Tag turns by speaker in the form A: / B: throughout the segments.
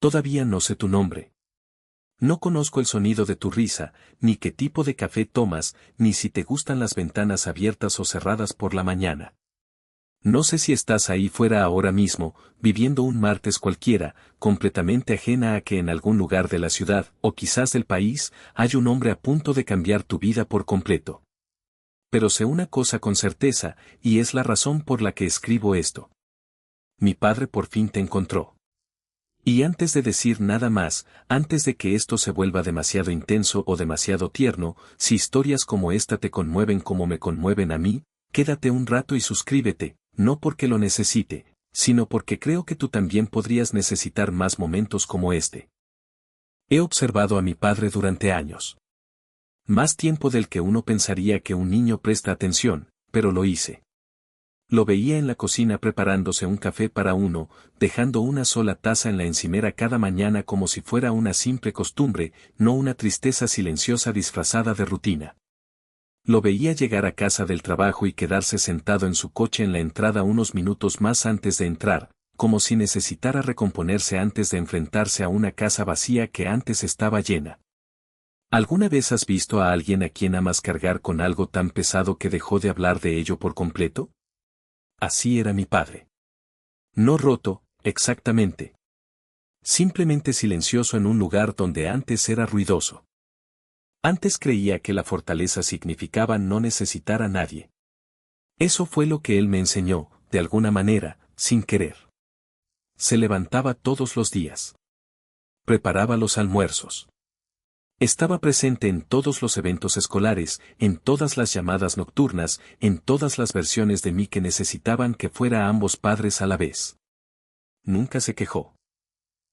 A: Todavía no sé tu nombre. No conozco el sonido de tu risa, ni qué tipo de café tomas, ni si te gustan las ventanas abiertas o cerradas por la mañana. No sé si estás ahí fuera ahora mismo, viviendo un martes cualquiera, completamente ajena a que en algún lugar de la ciudad, o quizás del país, hay un hombre a punto de cambiar tu vida por completo. Pero sé una cosa con certeza, y es la razón por la que escribo esto. Mi padre por fin te encontró. Y antes de decir nada más, antes de que esto se vuelva demasiado intenso o demasiado tierno, si historias como esta te conmueven como me conmueven a mí, quédate un rato y suscríbete, no porque lo necesite, sino porque creo que tú también podrías necesitar más momentos como este. He observado a mi padre durante años. Más tiempo del que uno pensaría que un niño presta atención, pero lo hice. Lo veía en la cocina preparándose un café para uno, dejando una sola taza en la encimera cada mañana como si fuera una simple costumbre, no una tristeza silenciosa disfrazada de rutina. Lo veía llegar a casa del trabajo y quedarse sentado en su coche en la entrada unos minutos más antes de entrar, como si necesitara recomponerse antes de enfrentarse a una casa vacía que antes estaba llena. ¿Alguna vez has visto a alguien a quien amas cargar con algo tan pesado que dejó de hablar de ello por completo? Así era mi padre. No roto, exactamente. Simplemente silencioso en un lugar donde antes era ruidoso. Antes creía que la fortaleza significaba no necesitar a nadie. Eso fue lo que él me enseñó, de alguna manera, sin querer. Se levantaba todos los días. Preparaba los almuerzos. Estaba presente en todos los eventos escolares, en todas las llamadas nocturnas, en todas las versiones de mí que necesitaban que fuera ambos padres a la vez. Nunca se quejó.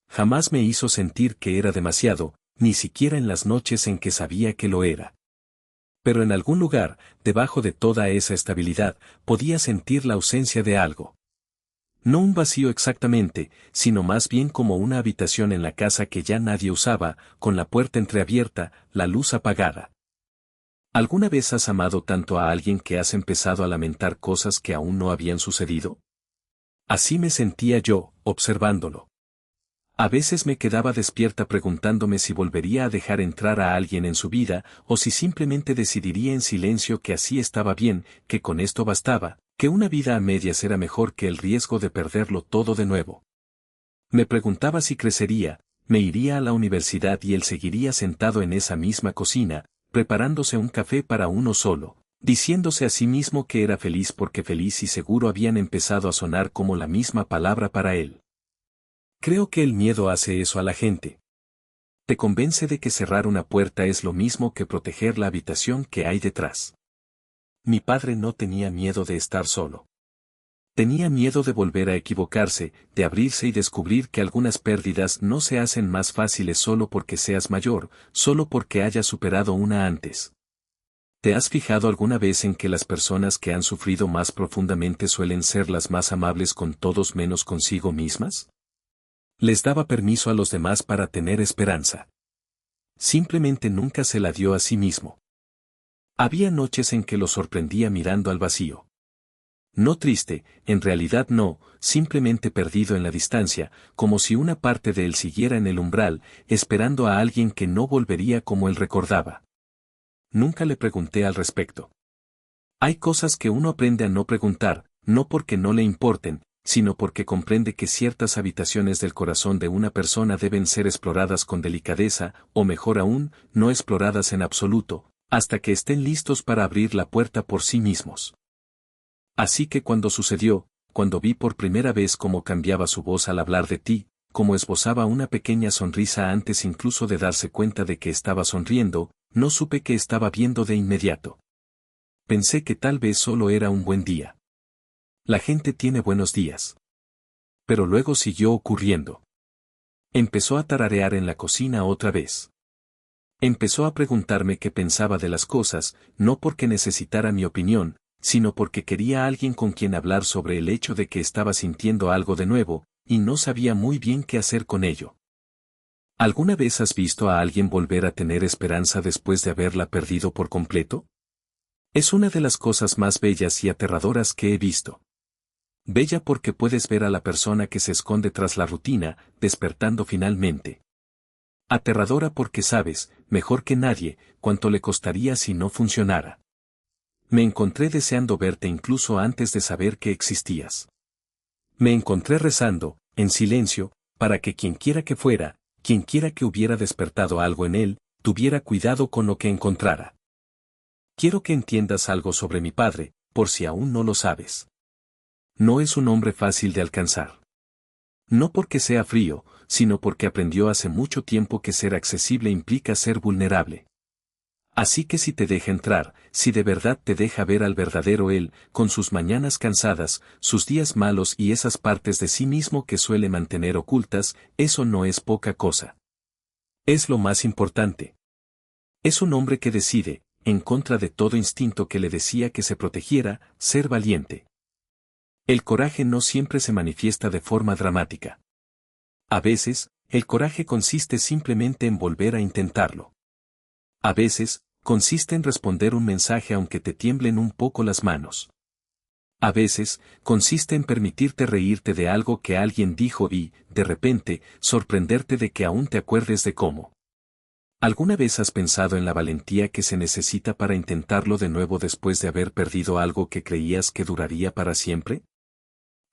A: Jamás me hizo sentir que era demasiado, ni siquiera en las noches en que sabía que lo era. Pero en algún lugar, debajo de toda esa estabilidad, podía sentir la ausencia de algo. No un vacío exactamente, sino más bien como una habitación en la casa que ya nadie usaba, con la puerta entreabierta, la luz apagada. ¿Alguna vez has amado tanto a alguien que has empezado a lamentar cosas que aún no habían sucedido? Así me sentía yo, observándolo. A veces me quedaba despierta preguntándome si volvería a dejar entrar a alguien en su vida, o si simplemente decidiría en silencio que así estaba bien, que con esto bastaba, que una vida a medias era mejor que el riesgo de perderlo todo de nuevo. Me preguntaba si crecería, me iría a la universidad y él seguiría sentado en esa misma cocina, preparándose un café para uno solo, diciéndose a sí mismo que era feliz porque feliz y seguro habían empezado a sonar como la misma palabra para él. Creo que el miedo hace eso a la gente. Te convence de que cerrar una puerta es lo mismo que proteger la habitación que hay detrás. Mi padre no tenía miedo de estar solo. Tenía miedo de volver a equivocarse, de abrirse y descubrir que algunas pérdidas no se hacen más fáciles solo porque seas mayor, solo porque hayas superado una antes. ¿Te has fijado alguna vez en que las personas que han sufrido más profundamente suelen ser las más amables con todos menos consigo mismas? Les daba permiso a los demás para tener esperanza. Simplemente nunca se la dio a sí mismo. Había noches en que lo sorprendía mirando al vacío. No triste, en realidad no, simplemente perdido en la distancia, como si una parte de él siguiera en el umbral, esperando a alguien que no volvería como él recordaba. Nunca le pregunté al respecto. Hay cosas que uno aprende a no preguntar, no porque no le importen, sino porque comprende que ciertas habitaciones del corazón de una persona deben ser exploradas con delicadeza, o mejor aún, no exploradas en absoluto, hasta que estén listos para abrir la puerta por sí mismos. Así que cuando sucedió, cuando vi por primera vez cómo cambiaba su voz al hablar de ti, cómo esbozaba una pequeña sonrisa antes incluso de darse cuenta de que estaba sonriendo, no supe que estaba viendo de inmediato. Pensé que tal vez solo era un buen día. La gente tiene buenos días. Pero luego siguió ocurriendo. Empezó a tararear en la cocina otra vez. Empezó a preguntarme qué pensaba de las cosas, no porque necesitara mi opinión, sino porque quería a alguien con quien hablar sobre el hecho de que estaba sintiendo algo de nuevo, y no sabía muy bien qué hacer con ello. ¿Alguna vez has visto a alguien volver a tener esperanza después de haberla perdido por completo? Es una de las cosas más bellas y aterradoras que he visto. Bella porque puedes ver a la persona que se esconde tras la rutina, despertando finalmente. Aterradora porque sabes, mejor que nadie, cuánto le costaría si no funcionara. Me encontré deseando verte incluso antes de saber que existías. Me encontré rezando, en silencio, para que quienquiera que fuera, quienquiera que hubiera despertado algo en él, tuviera cuidado con lo que encontrara. Quiero que entiendas algo sobre mi padre, por si aún no lo sabes. No es un hombre fácil de alcanzar. No porque sea frío, sino porque aprendió hace mucho tiempo que ser accesible implica ser vulnerable. Así que si te deja entrar, si de verdad te deja ver al verdadero él, con sus mañanas cansadas, sus días malos y esas partes de sí mismo que suele mantener ocultas, eso no es poca cosa. Es lo más importante. Es un hombre que decide, en contra de todo instinto que le decía que se protegiera, ser valiente. El coraje no siempre se manifiesta de forma dramática. A veces, el coraje consiste simplemente en volver a intentarlo. A veces, consiste en responder un mensaje aunque te tiemblen un poco las manos. A veces, consiste en permitirte reírte de algo que alguien dijo y, de repente, sorprenderte de que aún te acuerdes de cómo. ¿Alguna vez has pensado en la valentía que se necesita para intentarlo de nuevo después de haber perdido algo que creías que duraría para siempre?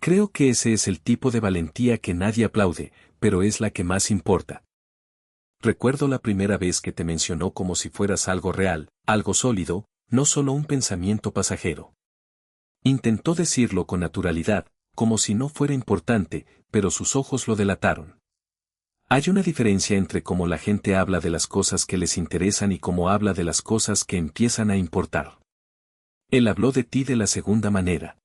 A: Creo que ese es el tipo de valentía que nadie aplaude, pero es la que más importa. Recuerdo la primera vez que te mencionó como si fueras algo real, algo sólido, no solo un pensamiento pasajero. Intentó decirlo con naturalidad, como si no fuera importante, pero sus ojos lo delataron. Hay una diferencia entre cómo la gente habla de las cosas que les interesan y cómo habla de las cosas que empiezan a importar. Él habló de ti de la segunda manera.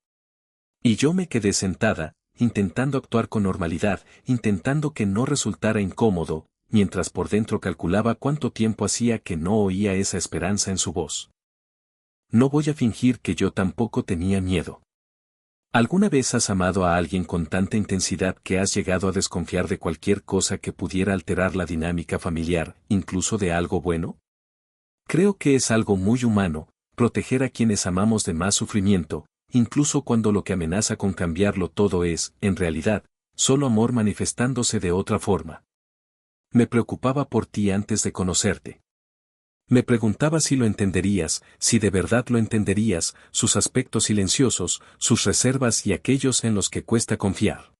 A: Y yo me quedé sentada, intentando actuar con normalidad, intentando que no resultara incómodo, mientras por dentro calculaba cuánto tiempo hacía que no oía esa esperanza en su voz. No voy a fingir que yo tampoco tenía miedo. ¿Alguna vez has amado a alguien con tanta intensidad que has llegado a desconfiar de cualquier cosa que pudiera alterar la dinámica familiar, incluso de algo bueno? Creo que es algo muy humano, proteger a quienes amamos de más sufrimiento, incluso cuando lo que amenaza con cambiarlo todo es, en realidad, solo amor manifestándose de otra forma. Me preocupaba por ti antes de conocerte. Me preguntaba si lo entenderías, si de verdad lo entenderías, sus aspectos silenciosos, sus reservas y aquellos en los que cuesta confiar.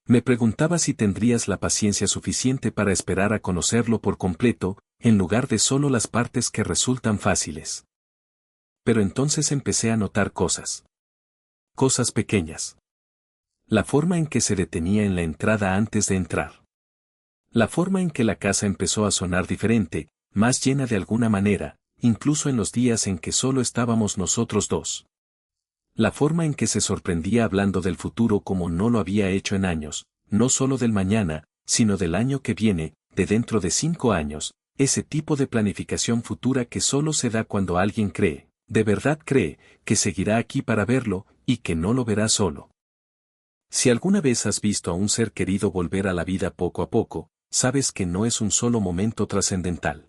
A: Me preguntaba si tendrías la paciencia suficiente para esperar a conocerlo por completo, en lugar de solo las partes que resultan fáciles. Pero entonces empecé a notar cosas. Cosas pequeñas. La forma en que se detenía en la entrada antes de entrar. La forma en que la casa empezó a sonar diferente, más llena de alguna manera, incluso en los días en que solo estábamos nosotros dos. La forma en que se sorprendía hablando del futuro como no lo había hecho en años, no solo del mañana, sino del año que viene, de dentro de 5 años, ese tipo de planificación futura que solo se da cuando alguien cree, de verdad cree, que seguirá aquí para verlo, y que no lo verá solo. Si alguna vez has visto a un ser querido volver a la vida poco a poco, sabes que no es un solo momento trascendental.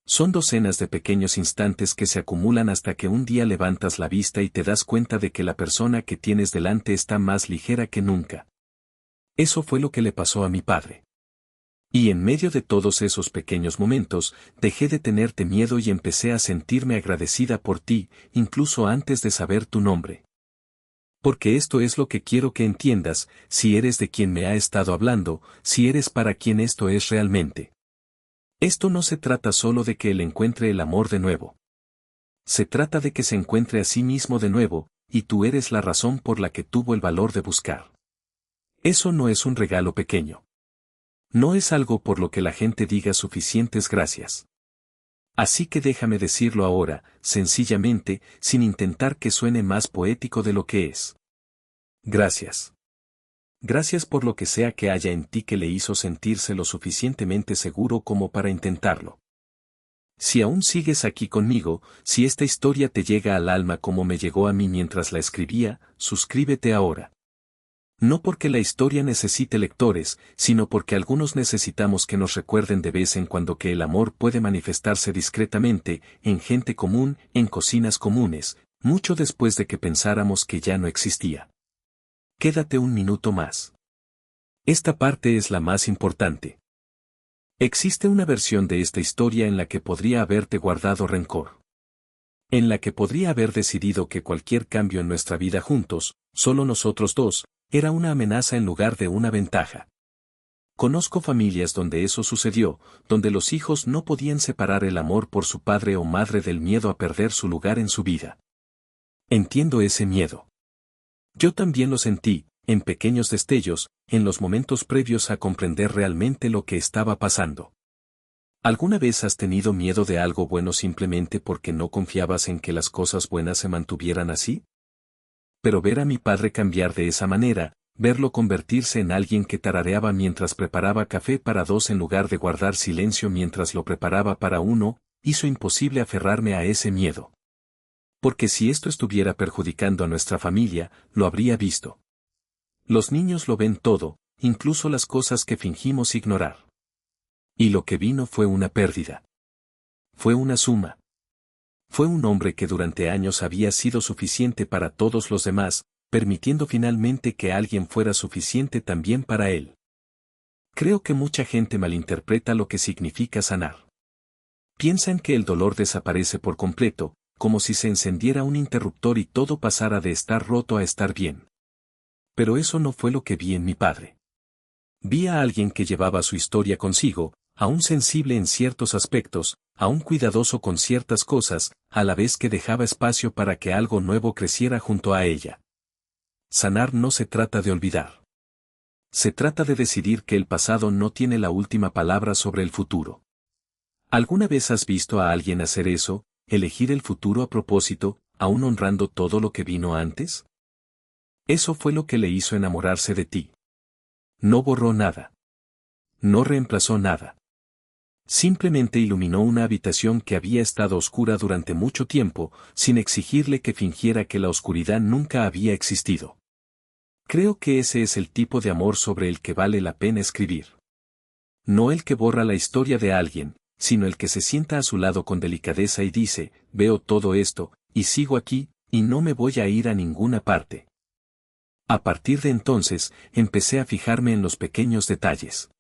A: Son docenas de pequeños instantes que se acumulan hasta que un día levantas la vista y te das cuenta de que la persona que tienes delante está más ligera que nunca. Eso fue lo que le pasó a mi padre. Y en medio de todos esos pequeños momentos, dejé de tenerte miedo y empecé a sentirme agradecida por ti, incluso antes de saber tu nombre. Porque esto es lo que quiero que entiendas, si eres de quien me ha estado hablando, si eres para quien esto es realmente. Esto no se trata solo de que él encuentre el amor de nuevo. Se trata de que se encuentre a sí mismo de nuevo, y tú eres la razón por la que tuvo el valor de buscar. Eso no es un regalo pequeño. No es algo por lo que la gente diga suficientes gracias. Así que déjame decirlo ahora, sencillamente, sin intentar que suene más poético de lo que es. Gracias. Gracias por lo que sea que haya en ti que le hizo sentirse lo suficientemente seguro como para intentarlo. Si aún sigues aquí conmigo, si esta historia te llega al alma como me llegó a mí mientras la escribía, suscríbete ahora. No porque la historia necesite lectores, sino porque algunos necesitamos que nos recuerden de vez en cuando que el amor puede manifestarse discretamente, en gente común, en cocinas comunes, mucho después de que pensáramos que ya no existía. Quédate un minuto más. Esta parte es la más importante. Existe una versión de esta historia en la que podría haberte guardado rencor. En la que podría haber decidido que cualquier cambio en nuestra vida juntos, solo nosotros dos, era una amenaza en lugar de una ventaja. Conozco familias donde eso sucedió, donde los hijos no podían separar el amor por su padre o madre del miedo a perder su lugar en su vida. Entiendo ese miedo. Yo también lo sentí, en pequeños destellos, en los momentos previos a comprender realmente lo que estaba pasando. ¿Alguna vez has tenido miedo de algo bueno simplemente porque no confiabas en que las cosas buenas se mantuvieran así? Pero ver a mi padre cambiar de esa manera, verlo convertirse en alguien que tarareaba mientras preparaba café para dos en lugar de guardar silencio mientras lo preparaba para uno, hizo imposible aferrarme a ese miedo. Porque si esto estuviera perjudicando a nuestra familia, lo habría visto. Los niños lo ven todo, incluso las cosas que fingimos ignorar. Y lo que vino fue una pérdida. Fue una suma. Fue un hombre que durante años había sido suficiente para todos los demás, permitiendo finalmente que alguien fuera suficiente también para él. Creo que mucha gente malinterpreta lo que significa sanar. Piensan que el dolor desaparece por completo, como si se encendiera un interruptor y todo pasara de estar roto a estar bien. Pero eso no fue lo que vi en mi padre. Vi a alguien que llevaba su historia consigo, aún sensible en ciertos aspectos, aún cuidadoso con ciertas cosas, a la vez que dejaba espacio para que algo nuevo creciera junto a ella. Sanar no se trata de olvidar. Se trata de decidir que el pasado no tiene la última palabra sobre el futuro. ¿Alguna vez has visto a alguien hacer eso, elegir el futuro a propósito, aún honrando todo lo que vino antes? Eso fue lo que le hizo enamorarse de ti. No borró nada. No reemplazó nada. Simplemente iluminó una habitación que había estado oscura durante mucho tiempo, sin exigirle que fingiera que la oscuridad nunca había existido. Creo que ese es el tipo de amor sobre el que vale la pena escribir. No el que borra la historia de alguien, sino el que se sienta a su lado con delicadeza y dice, veo todo esto, y sigo aquí, y no me voy a ir a ninguna parte. A partir de entonces, empecé a fijarme en los pequeños detalles.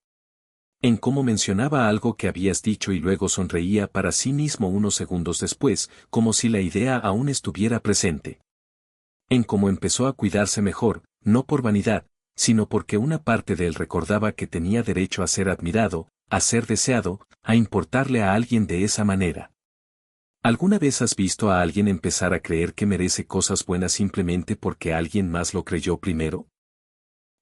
A: En cómo mencionaba algo que habías dicho y luego sonreía para sí mismo unos segundos después, como si la idea aún estuviera presente. En cómo empezó a cuidarse mejor, no por vanidad, sino porque una parte de él recordaba que tenía derecho a ser admirado, a ser deseado, a importarle a alguien de esa manera. ¿Alguna vez has visto a alguien empezar a creer que merece cosas buenas simplemente porque alguien más lo creyó primero?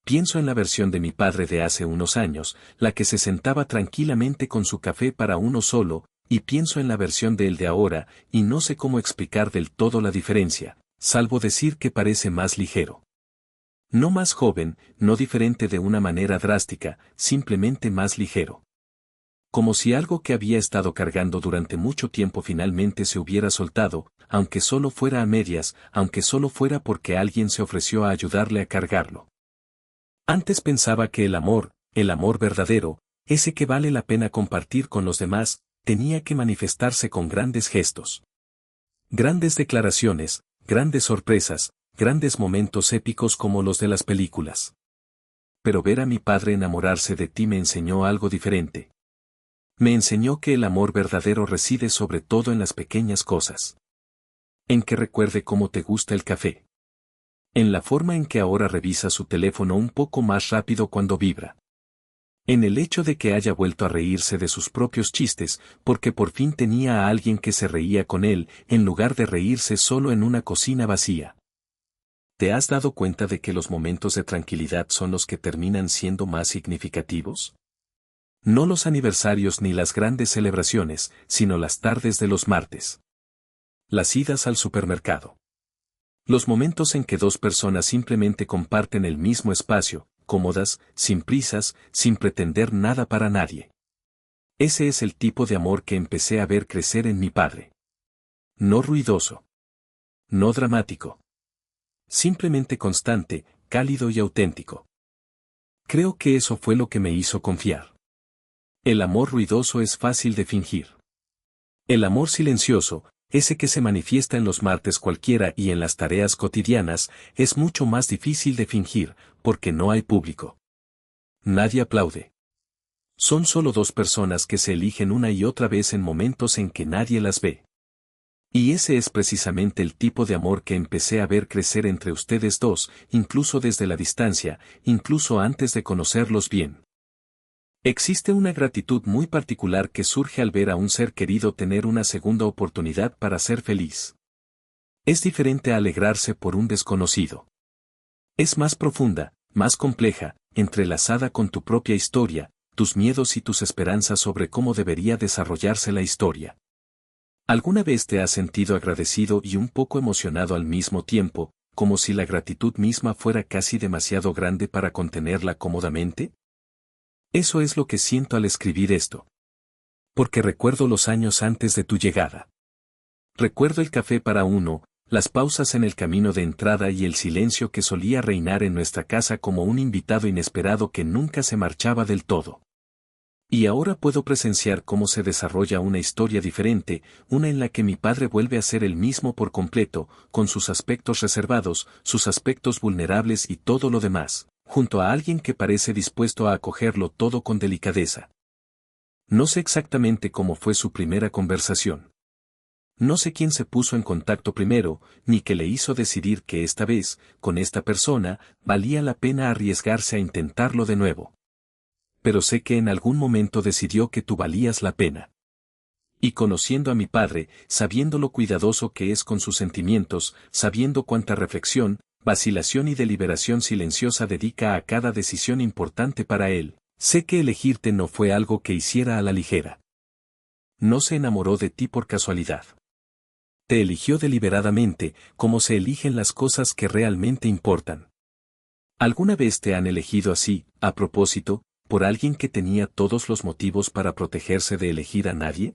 A: Pienso en la versión de mi padre de hace unos años, la que se sentaba tranquilamente con su café para uno solo, y pienso en la versión de él de ahora, y no sé cómo explicar del todo la diferencia, salvo decir que parece más ligero. No más joven, no diferente de una manera drástica, simplemente más ligero. Como si algo que había estado cargando durante mucho tiempo finalmente se hubiera soltado, aunque solo fuera a medias, aunque solo fuera porque alguien se ofreció a ayudarle a cargarlo. Antes pensaba que el amor verdadero, ese que vale la pena compartir con los demás, tenía que manifestarse con grandes gestos. Grandes declaraciones, grandes sorpresas, grandes momentos épicos como los de las películas. Pero ver a mi padre enamorarse de ti me enseñó algo diferente. Me enseñó que el amor verdadero reside sobre todo en las pequeñas cosas. En que recuerde cómo te gusta el café. En la forma en que ahora revisa su teléfono un poco más rápido cuando vibra. En el hecho de que haya vuelto a reírse de sus propios chistes, porque por fin tenía a alguien que se reía con él, en lugar de reírse solo en una cocina vacía. ¿Te has dado cuenta de que los momentos de tranquilidad son los que terminan siendo más significativos? No los aniversarios ni las grandes celebraciones, sino las tardes de los martes. Las idas al supermercado. Los momentos en que dos personas simplemente comparten el mismo espacio, cómodas, sin prisas, sin pretender nada para nadie. Ese es el tipo de amor que empecé a ver crecer en mi padre. No ruidoso. No dramático. Simplemente constante, cálido y auténtico. Creo que eso fue lo que me hizo confiar. El amor ruidoso es fácil de fingir. El amor silencioso, ese que se manifiesta en los martes cualquiera y en las tareas cotidianas, es mucho más difícil de fingir, porque no hay público. Nadie aplaude. Son solo dos personas que se eligen una y otra vez en momentos en que nadie las ve. Y ese es precisamente el tipo de amor que empecé a ver crecer entre ustedes dos, incluso desde la distancia, incluso antes de conocerlos bien. Existe una gratitud muy particular que surge al ver a un ser querido tener una segunda oportunidad para ser feliz. Es diferente a alegrarse por un desconocido. Es más profunda, más compleja, entrelazada con tu propia historia, tus miedos y tus esperanzas sobre cómo debería desarrollarse la historia. ¿Alguna vez te has sentido agradecido y un poco emocionado al mismo tiempo, como si la gratitud misma fuera casi demasiado grande para contenerla cómodamente? Eso es lo que siento al escribir esto. Porque recuerdo los años antes de tu llegada. Recuerdo el café para uno, las pausas en el camino de entrada y el silencio que solía reinar en nuestra casa como un invitado inesperado que nunca se marchaba del todo. Y ahora puedo presenciar cómo se desarrolla una historia diferente, una en la que mi padre vuelve a ser el mismo por completo, con sus aspectos reservados, sus aspectos vulnerables y todo lo demás, junto a alguien que parece dispuesto a acogerlo todo con delicadeza. No sé exactamente cómo fue su primera conversación. No sé quién se puso en contacto primero, ni qué le hizo decidir que esta vez, con esta persona, valía la pena arriesgarse a intentarlo de nuevo. Pero sé que en algún momento decidió que tú valías la pena. Y conociendo a mi padre, sabiendo lo cuidadoso que es con sus sentimientos, sabiendo cuánta reflexión, vacilación y deliberación silenciosa dedica a cada decisión importante para él, sé que elegirte no fue algo que hiciera a la ligera. No se enamoró de ti por casualidad. Te eligió deliberadamente, como se eligen las cosas que realmente importan. ¿Alguna vez te han elegido así, a propósito, por alguien que tenía todos los motivos para protegerse de elegir a nadie?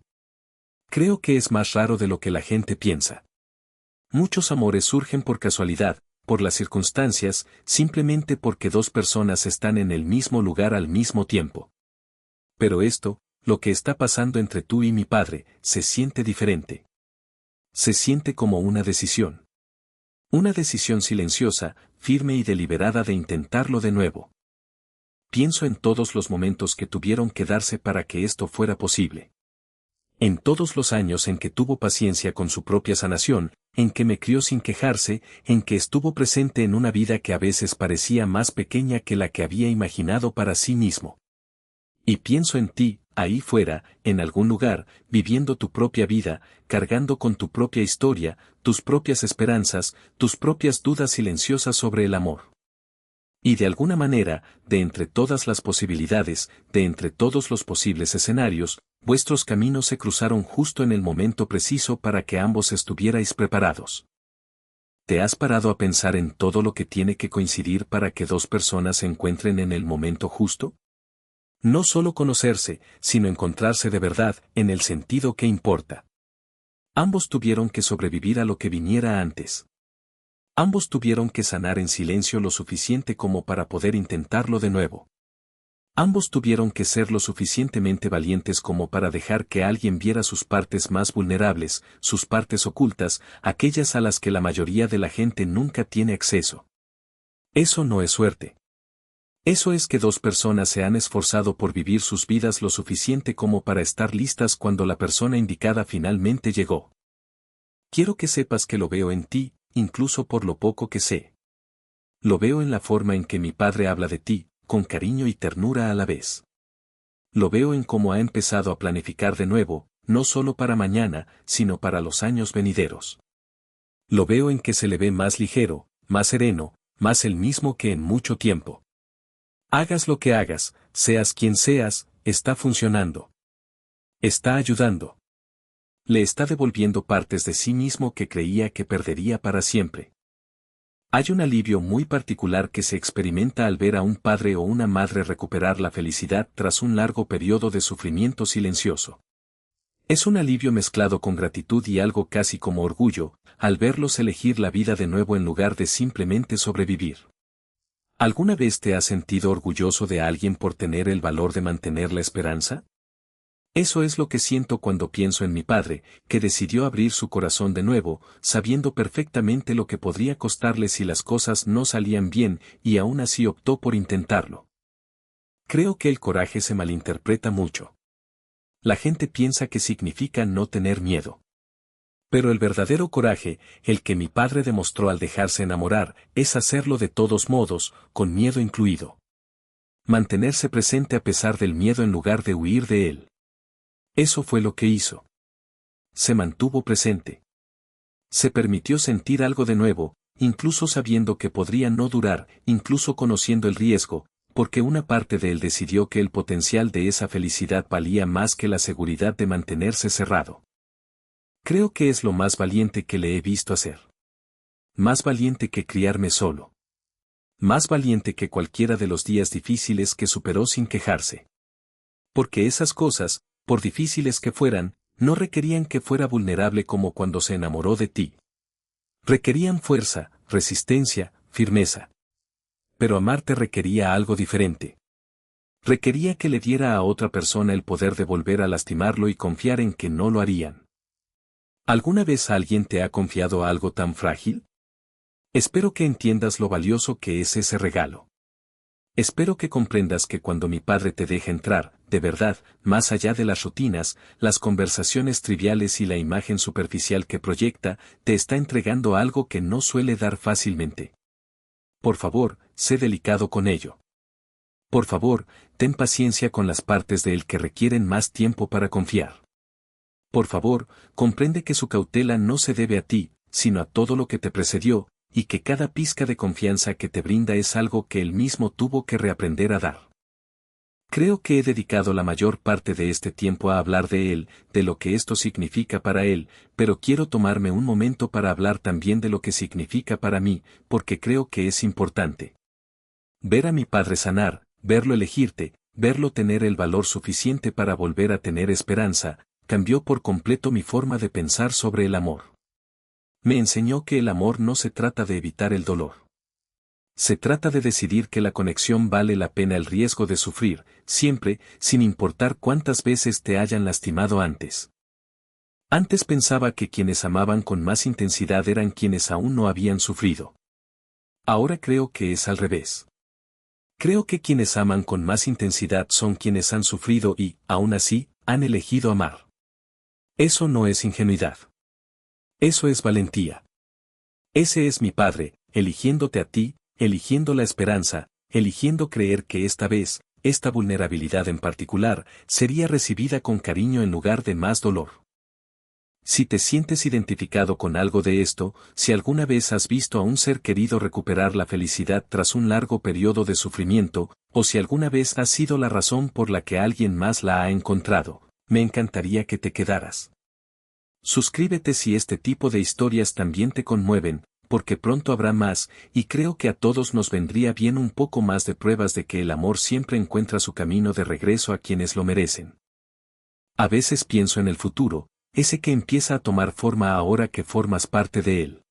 A: Creo que es más raro de lo que la gente piensa. Muchos amores surgen por casualidad, por las circunstancias, simplemente porque dos personas están en el mismo lugar al mismo tiempo. Pero esto, lo que está pasando entre tú y mi padre, se siente diferente. Se siente como una decisión. Una decisión silenciosa, firme y deliberada de intentarlo de nuevo. Pienso en todos los momentos que tuvieron que darse para que esto fuera posible. En todos los años en que tuvo paciencia con su propia sanación, en que me crió sin quejarse, en que estuvo presente en una vida que a veces parecía más pequeña que la que había imaginado para sí mismo. Y pienso en ti, ahí fuera, en algún lugar, viviendo tu propia vida, cargando con tu propia historia, tus propias esperanzas, tus propias dudas silenciosas sobre el amor. Y de alguna manera, de entre todas las posibilidades, de entre todos los posibles escenarios, vuestros caminos se cruzaron justo en el momento preciso para que ambos estuvierais preparados. ¿Te has parado a pensar en todo lo que tiene que coincidir para que dos personas se encuentren en el momento justo? No solo conocerse, sino encontrarse de verdad, en el sentido que importa. Ambos tuvieron que sobrevivir a lo que viniera antes. Ambos tuvieron que sanar en silencio lo suficiente como para poder intentarlo de nuevo. Ambos tuvieron que ser lo suficientemente valientes como para dejar que alguien viera sus partes más vulnerables, sus partes ocultas, aquellas a las que la mayoría de la gente nunca tiene acceso. Eso no es suerte. Eso es que dos personas se han esforzado por vivir sus vidas lo suficiente como para estar listas cuando la persona indicada finalmente llegó. Quiero que sepas que lo veo en ti, incluso por lo poco que sé. Lo veo en la forma en que mi padre habla de ti, con cariño y ternura a la vez. Lo veo en cómo ha empezado a planificar de nuevo, no solo para mañana, sino para los años venideros. Lo veo en que se le ve más ligero, más sereno, más el mismo que en mucho tiempo. Hagas lo que hagas, seas quien seas, está funcionando. Está ayudando. Le está devolviendo partes de sí mismo que creía que perdería para siempre. Hay un alivio muy particular que se experimenta al ver a un padre o una madre recuperar la felicidad tras un largo periodo de sufrimiento silencioso. Es un alivio mezclado con gratitud y algo casi como orgullo, al verlos elegir la vida de nuevo en lugar de simplemente sobrevivir. ¿Alguna vez te has sentido orgulloso de alguien por tener el valor de mantener la esperanza? Eso es lo que siento cuando pienso en mi padre, que decidió abrir su corazón de nuevo, sabiendo perfectamente lo que podría costarle si las cosas no salían bien, y aún así optó por intentarlo. Creo que el coraje se malinterpreta mucho. La gente piensa que significa no tener miedo. Pero el verdadero coraje, el que mi padre demostró al dejarse enamorar, es hacerlo de todos modos, con miedo incluido. Mantenerse presente a pesar del miedo en lugar de huir de él. Eso fue lo que hizo. Se mantuvo presente. Se permitió sentir algo de nuevo, incluso sabiendo que podría no durar, incluso conociendo el riesgo, porque una parte de él decidió que el potencial de esa felicidad valía más que la seguridad de mantenerse cerrado. Creo que es lo más valiente que le he visto hacer. Más valiente que criarme solo. Más valiente que cualquiera de los días difíciles que superó sin quejarse. Porque esas cosas, por difíciles que fueran, no requerían que fuera vulnerable como cuando se enamoró de ti. Requerían fuerza, resistencia, firmeza. Pero amarte requería algo diferente. Requería que le diera a otra persona el poder de volver a lastimarlo y confiar en que no lo harían. ¿Alguna vez alguien te ha confiado algo tan frágil? Espero que entiendas lo valioso que es ese regalo. Espero que comprendas que cuando mi padre te deja entrar, de verdad, más allá de las rutinas, las conversaciones triviales y la imagen superficial que proyecta, te está entregando algo que no suele dar fácilmente. Por favor, sé delicado con ello. Por favor, ten paciencia con las partes de él que requieren más tiempo para confiar. Por favor, comprende que su cautela no se debe a ti, sino a todo lo que te precedió, y que cada pizca de confianza que te brinda es algo que él mismo tuvo que reaprender a dar. Creo que he dedicado la mayor parte de este tiempo a hablar de él, de lo que esto significa para él, pero quiero tomarme un momento para hablar también de lo que significa para mí, porque creo que es importante. Ver a mi padre sanar, verlo elegirte, verlo tener el valor suficiente para volver a tener esperanza, cambió por completo mi forma de pensar sobre el amor. Me enseñó que el amor no se trata de evitar el dolor. Se trata de decidir que la conexión vale la pena el riesgo de sufrir, siempre, sin importar cuántas veces te hayan lastimado antes. Antes pensaba que quienes amaban con más intensidad eran quienes aún no habían sufrido. Ahora creo que es al revés. Creo que quienes aman con más intensidad son quienes han sufrido y, aún así, han elegido amar. Eso no es ingenuidad. Eso es valentía. Ese es mi padre, eligiéndote a ti, eligiendo la esperanza, eligiendo creer que esta vez, esta vulnerabilidad en particular, sería recibida con cariño en lugar de más dolor. Si te sientes identificado con algo de esto, si alguna vez has visto a un ser querido recuperar la felicidad tras un largo periodo de sufrimiento, o si alguna vez has sido la razón por la que alguien más la ha encontrado, me encantaría que te quedaras. Suscríbete si este tipo de historias también te conmueven, porque pronto habrá más, y creo que a todos nos vendría bien un poco más de pruebas de que el amor siempre encuentra su camino de regreso a quienes lo merecen. A veces pienso en el futuro, ese que empieza a tomar forma ahora que formas parte de él.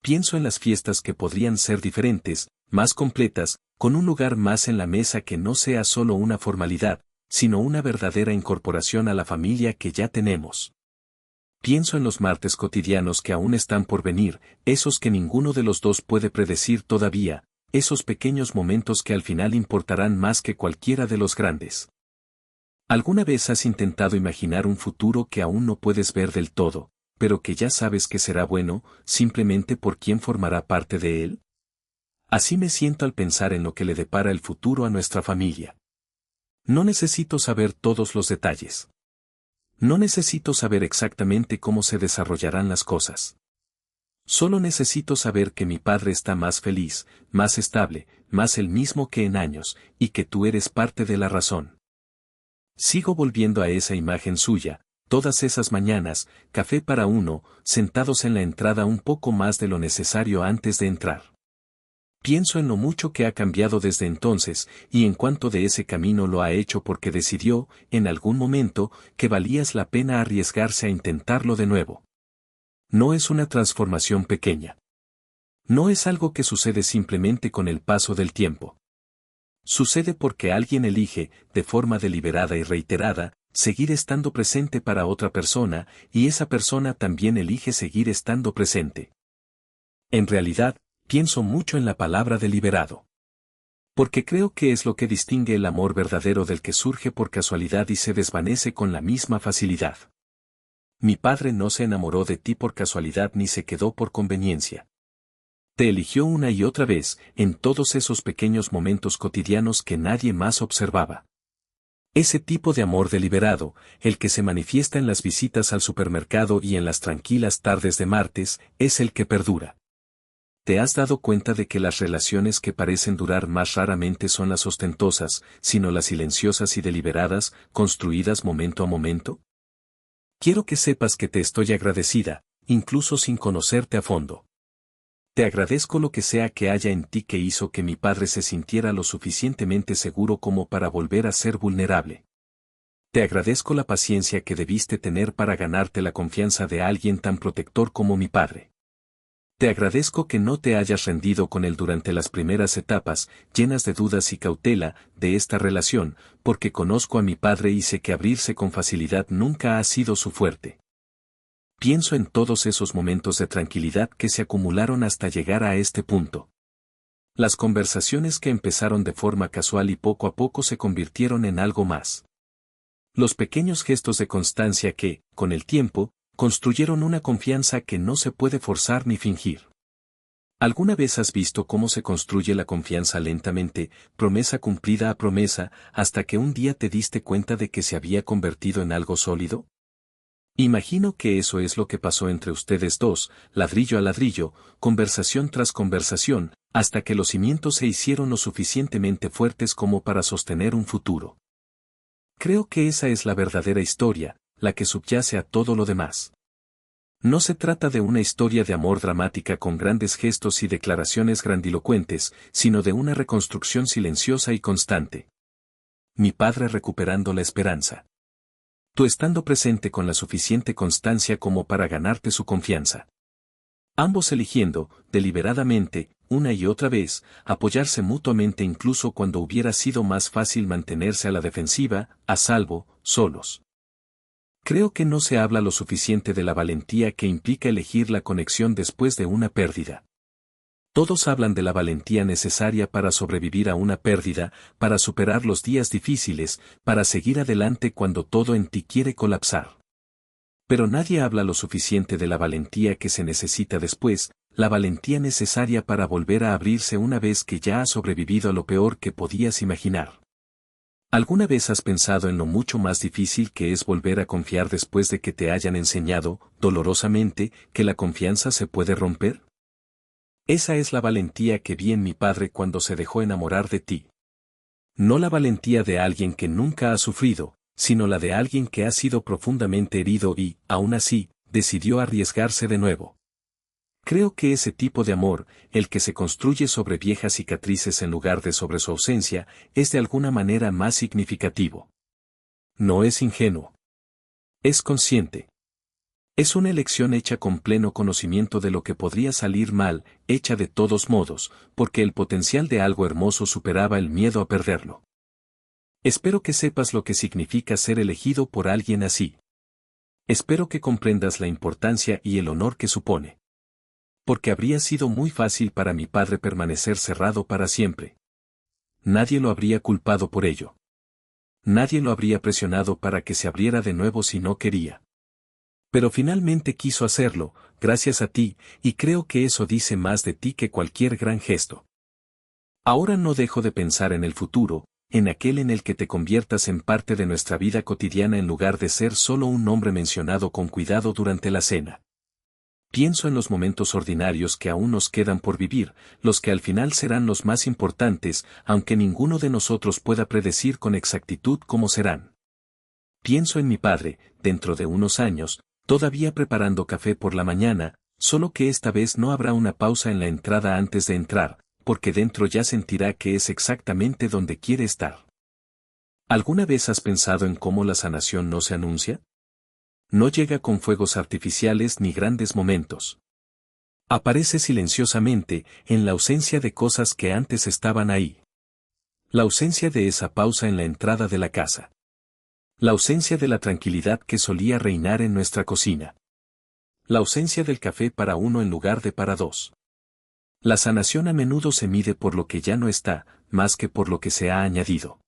A: Pienso en las fiestas que podrían ser diferentes, más completas, con un lugar más en la mesa que no sea solo una formalidad, sino una verdadera incorporación a la familia que ya tenemos. Pienso en los martes cotidianos que aún están por venir, esos que ninguno de los dos puede predecir todavía, esos pequeños momentos que al final importarán más que cualquiera de los grandes. ¿Alguna vez has intentado imaginar un futuro que aún no puedes ver del todo, pero que ya sabes que será bueno, simplemente por quién formará parte de él? Así me siento al pensar en lo que le depara el futuro a nuestra familia. No necesito saber todos los detalles. No necesito saber exactamente cómo se desarrollarán las cosas. Solo necesito saber que mi padre está más feliz, más estable, más el mismo que en años, y que tú eres parte de la razón. Sigo volviendo a esa imagen suya, todas esas mañanas, café para uno, sentados en la entrada un poco más de lo necesario antes de entrar. Pienso en lo mucho que ha cambiado desde entonces, y en cuánto de ese camino lo ha hecho porque decidió, en algún momento, que valías la pena arriesgarse a intentarlo de nuevo. No es una transformación pequeña. No es algo que sucede simplemente con el paso del tiempo. Sucede porque alguien elige, de forma deliberada y reiterada, seguir estando presente para otra persona, y esa persona también elige seguir estando presente. En realidad, pienso mucho en la palabra deliberado. Porque creo que es lo que distingue el amor verdadero del que surge por casualidad y se desvanece con la misma facilidad. Mi padre no se enamoró de ti por casualidad ni se quedó por conveniencia. Te eligió una y otra vez, en todos esos pequeños momentos cotidianos que nadie más observaba. Ese tipo de amor deliberado, el que se manifiesta en las visitas al supermercado y en las tranquilas tardes de martes, es el que perdura. ¿Te has dado cuenta de que las relaciones que parecen durar más raramente son las ostentosas, sino las silenciosas y deliberadas, construidas momento a momento? Quiero que sepas que te estoy agradecida, incluso sin conocerte a fondo. Te agradezco lo que sea que haya en ti que hizo que mi padre se sintiera lo suficientemente seguro como para volver a ser vulnerable. Te agradezco la paciencia que debiste tener para ganarte la confianza de alguien tan protector como mi padre. Te agradezco que no te hayas rendido con él durante las primeras etapas, llenas de dudas y cautela, de esta relación, porque conozco a mi padre y sé que abrirse con facilidad nunca ha sido su fuerte. Pienso en todos esos momentos de tranquilidad que se acumularon hasta llegar a este punto. Las conversaciones que empezaron de forma casual y poco a poco se convirtieron en algo más. Los pequeños gestos de constancia que, con el tiempo, construyeron una confianza que no se puede forzar ni fingir. ¿Alguna vez has visto cómo se construye la confianza lentamente, promesa cumplida a promesa, hasta que un día te diste cuenta de que se había convertido en algo sólido? Imagino que eso es lo que pasó entre ustedes dos, ladrillo a ladrillo, conversación tras conversación, hasta que los cimientos se hicieron lo suficientemente fuertes como para sostener un futuro. Creo que esa es la verdadera historia, la que subyace a todo lo demás. No se trata de una historia de amor dramática con grandes gestos y declaraciones grandilocuentes, sino de una reconstrucción silenciosa y constante. Mi padre recuperando la esperanza. Tú estando presente con la suficiente constancia como para ganarte su confianza. Ambos eligiendo, deliberadamente, una y otra vez, apoyarse mutuamente incluso cuando hubiera sido más fácil mantenerse a la defensiva, a salvo, solos. Creo que no se habla lo suficiente de la valentía que implica elegir la conexión después de una pérdida. Todos hablan de la valentía necesaria para sobrevivir a una pérdida, para superar los días difíciles, para seguir adelante cuando todo en ti quiere colapsar. Pero nadie habla lo suficiente de la valentía que se necesita después, la valentía necesaria para volver a abrirse una vez que ya has sobrevivido a lo peor que podías imaginar. ¿Alguna vez has pensado en lo mucho más difícil que es volver a confiar después de que te hayan enseñado, dolorosamente, que la confianza se puede romper? Esa es la valentía que vi en mi padre cuando se dejó enamorar de ti. No la valentía de alguien que nunca ha sufrido, sino la de alguien que ha sido profundamente herido y, aún así, decidió arriesgarse de nuevo. Creo que ese tipo de amor, el que se construye sobre viejas cicatrices en lugar de sobre su ausencia, es de alguna manera más significativo. No es ingenuo. Es consciente. Es una elección hecha con pleno conocimiento de lo que podría salir mal, hecha de todos modos, porque el potencial de algo hermoso superaba el miedo a perderlo. Espero que sepas lo que significa ser elegido por alguien así. Espero que comprendas la importancia y el honor que supone. Porque habría sido muy fácil para mi padre permanecer cerrado para siempre. Nadie lo habría culpado por ello. Nadie lo habría presionado para que se abriera de nuevo si no quería. Pero finalmente quiso hacerlo, gracias a ti, y creo que eso dice más de ti que cualquier gran gesto. Ahora no dejo de pensar en el futuro, en aquel en el que te conviertas en parte de nuestra vida cotidiana en lugar de ser solo un nombre mencionado con cuidado durante la cena. Pienso en los momentos ordinarios que aún nos quedan por vivir, los que al final serán los más importantes, aunque ninguno de nosotros pueda predecir con exactitud cómo serán. Pienso en mi padre, dentro de unos años, todavía preparando café por la mañana, solo que esta vez no habrá una pausa en la entrada antes de entrar, porque dentro ya sentirá que es exactamente donde quiere estar. ¿Alguna vez has pensado en cómo la sanación no se anuncia? No llega con fuegos artificiales ni grandes momentos. Aparece silenciosamente, en la ausencia de cosas que antes estaban ahí. La ausencia de esa pausa en la entrada de la casa. La ausencia de la tranquilidad que solía reinar en nuestra cocina. La ausencia del café para uno en lugar de para dos. La sanación a menudo se mide por lo que ya no está, más que por lo que se ha añadido.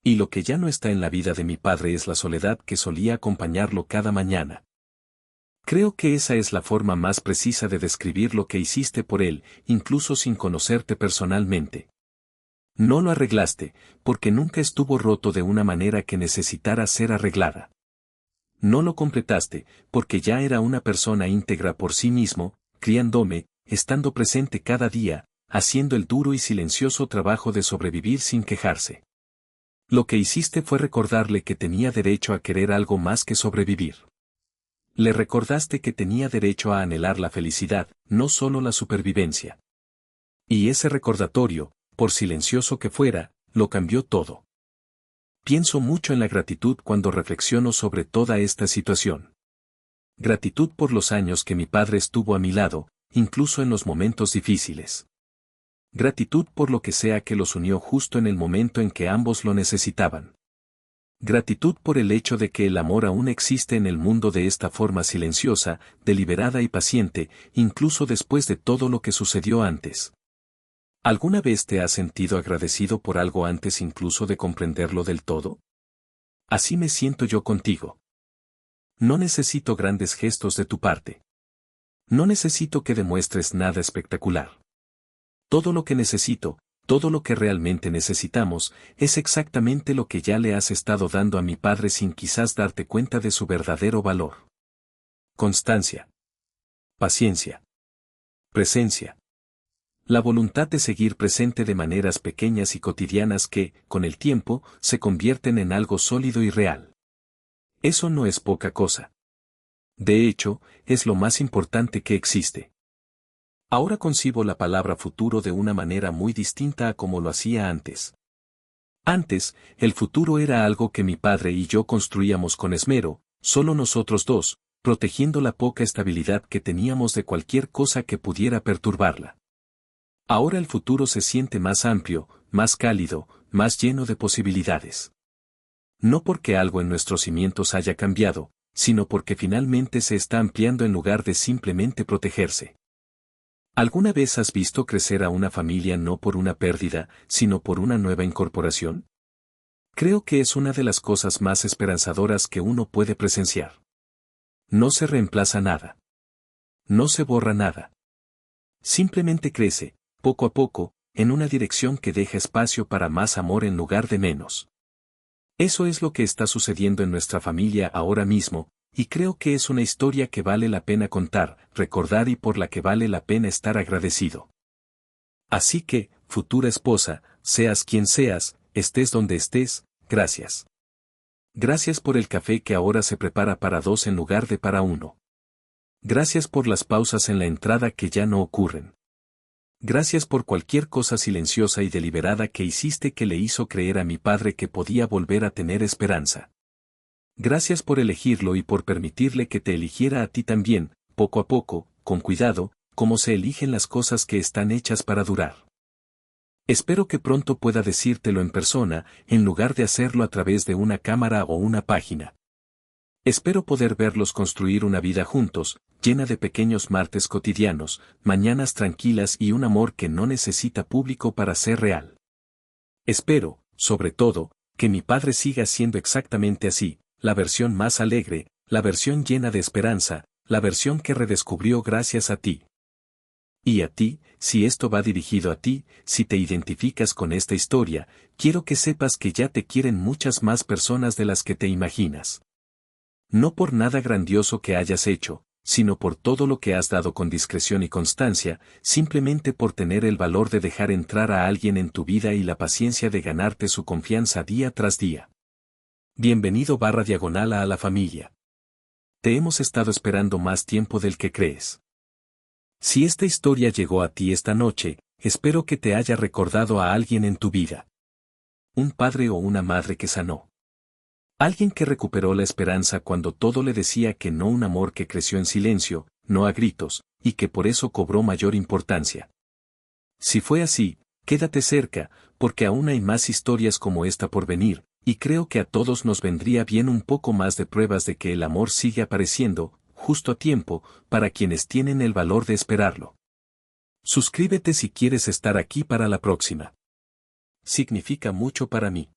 A: Y lo que ya no está en la vida de mi padre es la soledad que solía acompañarlo cada mañana. Creo que esa es la forma más precisa de describir lo que hiciste por él, incluso sin conocerte personalmente. No lo arreglaste, porque nunca estuvo roto de una manera que necesitara ser arreglada. No lo completaste, porque ya era una persona íntegra por sí mismo, criándome, estando presente cada día, haciendo el duro y silencioso trabajo de sobrevivir sin quejarse. Lo que hiciste fue recordarle que tenía derecho a querer algo más que sobrevivir. Le recordaste que tenía derecho a anhelar la felicidad, no solo la supervivencia. Y ese recordatorio, por silencioso que fuera, lo cambió todo. Pienso mucho en la gratitud cuando reflexiono sobre toda esta situación. Gratitud por los años que mi padre estuvo a mi lado, incluso en los momentos difíciles. Gratitud por lo que sea que los unió justo en el momento en que ambos lo necesitaban. Gratitud por el hecho de que el amor aún existe en el mundo de esta forma silenciosa, deliberada y paciente, incluso después de todo lo que sucedió antes. ¿Alguna vez te has sentido agradecido por algo antes incluso de comprenderlo del todo? Así me siento yo contigo. No necesito grandes gestos de tu parte. No necesito que demuestres nada espectacular. Todo lo que necesito, todo lo que realmente necesitamos, es exactamente lo que ya le has estado dando a mi padre sin quizás darte cuenta de su verdadero valor. Constancia. Paciencia. Presencia. La voluntad de seguir presente de maneras pequeñas y cotidianas que, con el tiempo, se convierten en algo sólido y real. Eso no es poca cosa. De hecho, es lo más importante que existe. Ahora concibo la palabra futuro de una manera muy distinta a como lo hacía antes. Antes, el futuro era algo que mi padre y yo construíamos con esmero, solo nosotros dos, protegiendo la poca estabilidad que teníamos de cualquier cosa que pudiera perturbarla. Ahora el futuro se siente más amplio, más cálido, más lleno de posibilidades. No porque algo en nuestros cimientos haya cambiado, sino porque finalmente se está ampliando en lugar de simplemente protegerse. ¿Alguna vez has visto crecer a una familia no por una pérdida, sino por una nueva incorporación? Creo que es una de las cosas más esperanzadoras que uno puede presenciar. No se reemplaza nada. No se borra nada. Simplemente crece, poco a poco, en una dirección que deja espacio para más amor en lugar de menos. Eso es lo que está sucediendo en nuestra familia ahora mismo, y creo que es una historia que vale la pena contar, recordar y por la que vale la pena estar agradecido. Así que, futura esposa, seas quien seas, estés donde estés, gracias. Gracias por el café que ahora se prepara para dos en lugar de para uno. Gracias por las pausas en la entrada que ya no ocurren. Gracias por cualquier cosa silenciosa y deliberada que hiciste que le hizo creer a mi padre que podía volver a tener esperanza. Gracias por elegirlo y por permitirle que te eligiera a ti también, poco a poco, con cuidado, como se eligen las cosas que están hechas para durar. Espero que pronto pueda decírtelo en persona, en lugar de hacerlo a través de una cámara o una página. Espero poder verlos construir una vida juntos, llena de pequeños martes cotidianos, mañanas tranquilas y un amor que no necesita público para ser real. Espero, sobre todo, que mi padre siga siendo exactamente así, la versión más alegre, la versión llena de esperanza, la versión que redescubrió gracias a ti. Y a ti, si esto va dirigido a ti, si te identificas con esta historia, quiero que sepas que ya te quieren muchas más personas de las que te imaginas. No por nada grandioso que hayas hecho, sino por todo lo que has dado con discreción y constancia, simplemente por tener el valor de dejar entrar a alguien en tu vida y la paciencia de ganarte su confianza día tras día. Bienvenido /diagonal a la familia. Te hemos estado esperando más tiempo del que crees. Si esta historia llegó a ti esta noche, espero que te haya recordado a alguien en tu vida. Un padre o una madre que sanó. Alguien que recuperó la esperanza cuando todo le decía que no, un amor que creció en silencio, no a gritos, y que por eso cobró mayor importancia. Si fue así, quédate cerca, porque aún hay más historias como esta por venir, Y creo que a todos nos vendría bien un poco más de pruebas de que el amor sigue apareciendo, justo a tiempo, para quienes tienen el valor de esperarlo. Suscríbete si quieres estar aquí para la próxima. Significa mucho para mí.